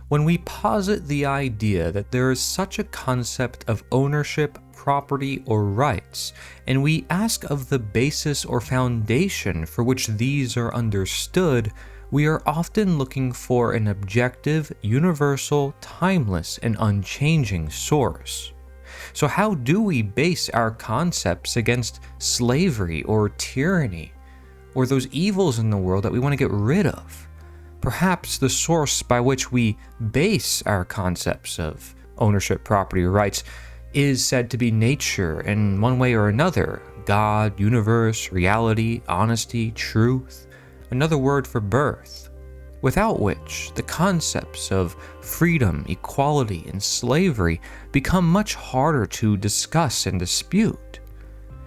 When we posit the idea that there is such a concept of ownership, property, or rights, and we ask of the basis or foundation for which these are understood, we are often looking for an objective, universal, timeless, and unchanging source. So how do we base our concepts against slavery or tyranny, or those evils in the world that we want to get rid of? Perhaps the source by which we base our concepts of ownership, property, or rights is said to be nature in one way or another. God, universe, reality, honesty, truth, another word for birth, without which the concepts of freedom, equality, and slavery become much harder to discuss and dispute.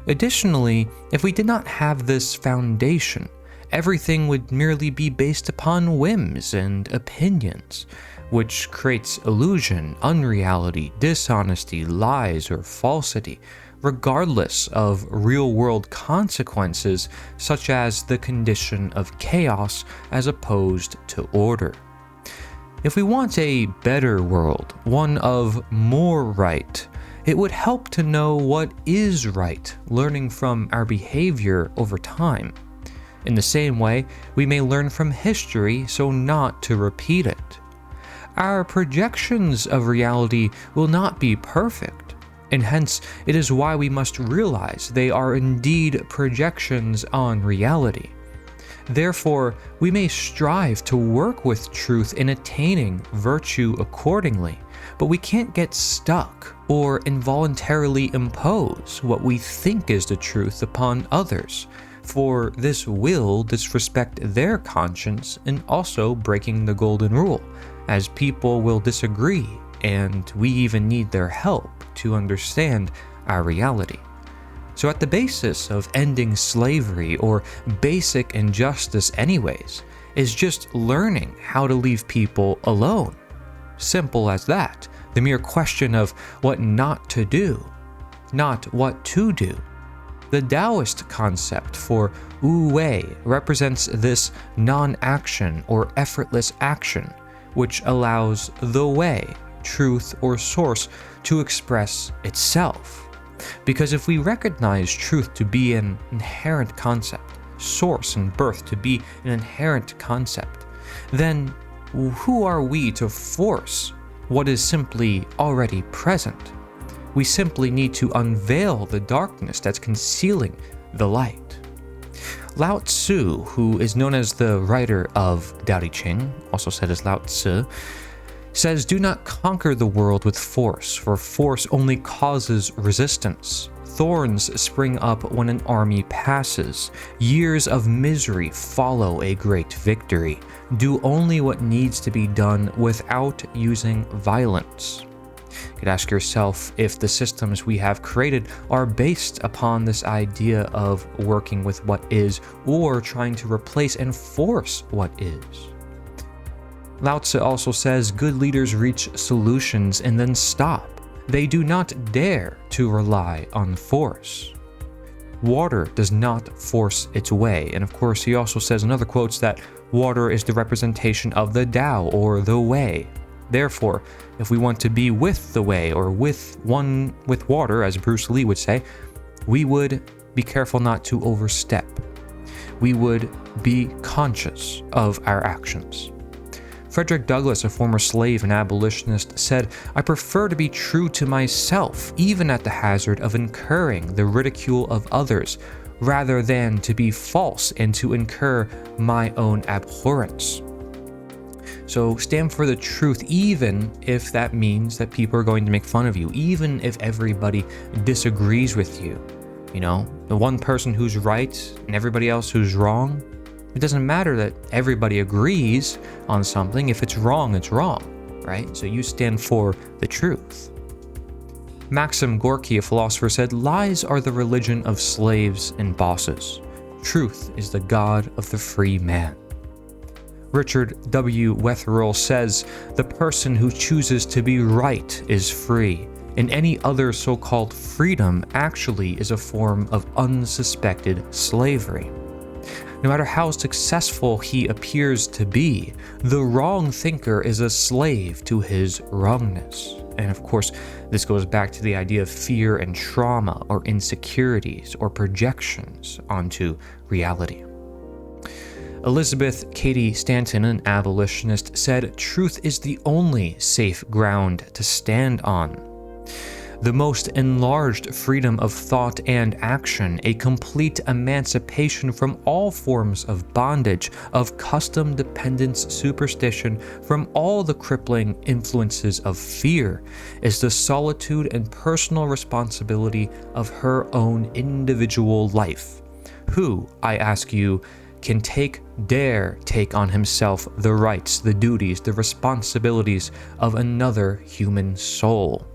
Additionally, if we did not have this foundation, everything would merely be based upon whims and opinions, which creates illusion, unreality, dishonesty, lies, or falsity, regardless of real-world consequences such as the condition of chaos as opposed to order. If we want a better world, one of more right, it would help to know what is right, learning from our behavior over time. In the same way, we may learn from history so not to repeat it. Our projections of reality will not be perfect, and hence it is why we must realize they are indeed projections on reality. Therefore, we may strive to work with truth in attaining virtue accordingly, but we can't get stuck or involuntarily impose what we think is the truth upon others, for this will disrespect their conscience and also breaking the golden rule, as people will disagree and we even need their help to understand our reality. So at the basis of ending slavery or basic injustice anyways, is just learning how to leave people alone. Simple as that. The mere question of what not to do, not what to do. The Taoist concept for wu wei represents this non-action or effortless action, which allows the way, truth, or source to express itself. Because if we recognize truth to be an inherent concept, source and birth to be an inherent concept, then who are we to force what is simply already present? We simply need to unveil the darkness that's concealing the light. Lao Tzu, who is known as the writer of Tao Te Ching, also said as Lao Tzu, says, "Do not conquer the world with force, for force only causes resistance. Thorns spring up when an army passes. Years of misery follow a great victory. Do only what needs to be done without using violence." You could ask yourself if the systems we have created are based upon this idea of working with what is or trying to replace and force what is. Lao Tzu also says good leaders reach solutions and then stop. They do not dare to rely on force. Water does not force its way, and of course he also says in other quotes that water is the representation of the Tao or the way. Therefore, if we want to be with the way or with one with water, as Bruce Lee would say, we would be careful not to overstep. We would be conscious of our actions. Frederick Douglass, a former slave and abolitionist, said, "I prefer to be true to myself, even at the hazard of incurring the ridicule of others, rather than to be false and to incur my own abhorrence." So stand for the truth, even if that means that people are going to make fun of you, even if everybody disagrees with you. You know, the one person who's right and everybody else who's wrong. It doesn't matter that everybody agrees on something. If it's wrong, right? So you stand for the truth. Maxim Gorky, a philosopher, said, "Lies are the religion of slaves and bosses. Truth is the God of the free man." Richard W. Wetherell says, "The person who chooses to be right is free, and any other so-called freedom actually is a form of unsuspected slavery." No matter how successful he appears to be, the wrong thinker is a slave to his wrongness. And of course, this goes back to the idea of fear and trauma, or insecurities or projections onto reality. Elizabeth Cady Stanton, an abolitionist, said, "Truth is the only safe ground to stand on. The most enlarged freedom of thought and action, a complete emancipation from all forms of bondage, of custom, dependence, superstition, from all the crippling influences of fear, is the solitude and personal responsibility of her own individual life. Who, I ask you, can dare take on himself the rights, the duties, the responsibilities of another human soul?"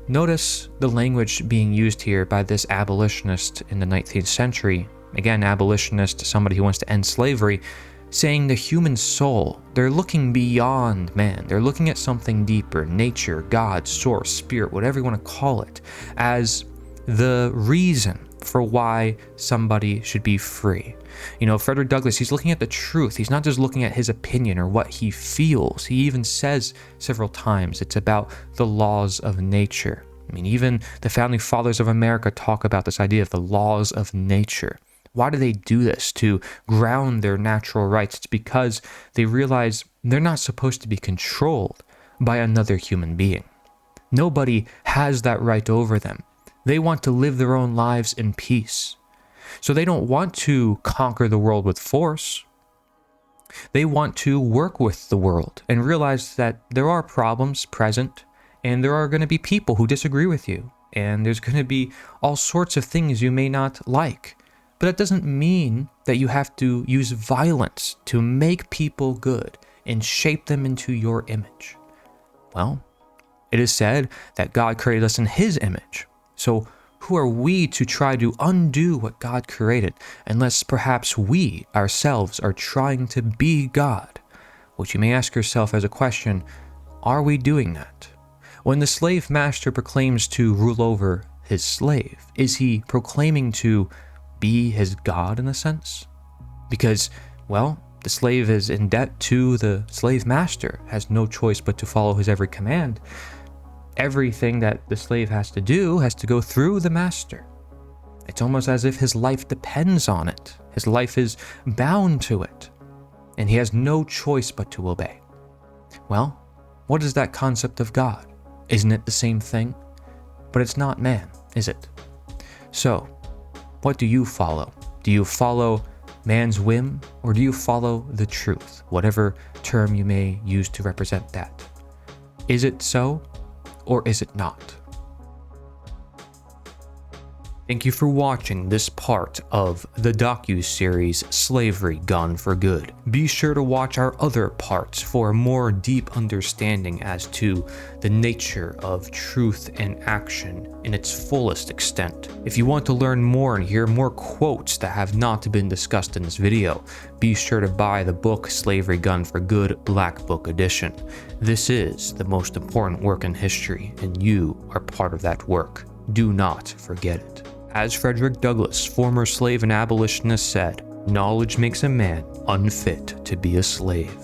Notice the language being used here by this abolitionist in the 19th century. Again, abolitionist, somebody who wants to end slavery, saying the human soul. They're looking beyond man. They're looking at something deeper, nature, God, source, spirit, whatever you want to call it, as the reason for why somebody should be free. You know, Frederick Douglass, he's looking at the truth. He's not just looking at his opinion or what he feels. He even says several times it's about the laws of nature. I mean, even the founding fathers of America talk about this idea of the laws of nature. Why do they do this? To ground their natural rights. It's because they realize they're not supposed to be controlled by another human being. Nobody has that right over them. They want to live their own lives in peace. So they don't want to conquer the world with force. They want to work with the world and realize that there are problems present, and there are going to be people who disagree with you, and there's going to be all sorts of things you may not like. But that doesn't mean that you have to use violence to make people good and shape them into your image. Well, it is said that God created us in His image. So who are we to try to undo what God created, unless perhaps we ourselves are trying to be God? Which you may ask yourself as a question, are we doing that? When the slave master proclaims to rule over his slave, is he proclaiming to be his God in a sense? Because, well, the slave is in debt to the slave master, has no choice but to follow his every command. Everything that the slave has to do has to go through the master. It's almost as if his life depends on it. His life is bound to it, and he has no choice but to obey. Well, what is that concept of God? Isn't it the same thing? But it's not man, is it? So, what do you follow? Do you follow man's whim, or do you follow the truth, whatever term you may use to represent that? Is it so? Or is it not? Thank you for watching this part of the docu-series Slavery Gone for Good. Be sure to watch our other parts for a more deep understanding as to the nature of truth and action in its fullest extent. If you want to learn more and hear more quotes that have not been discussed in this video, be sure to buy the book Slavery Gone for Good Black Book Edition. This is the most important work in history, and you are part of that work. Do not forget it. As Frederick Douglass, former slave and abolitionist, said, "Knowledge makes a man unfit to be a slave."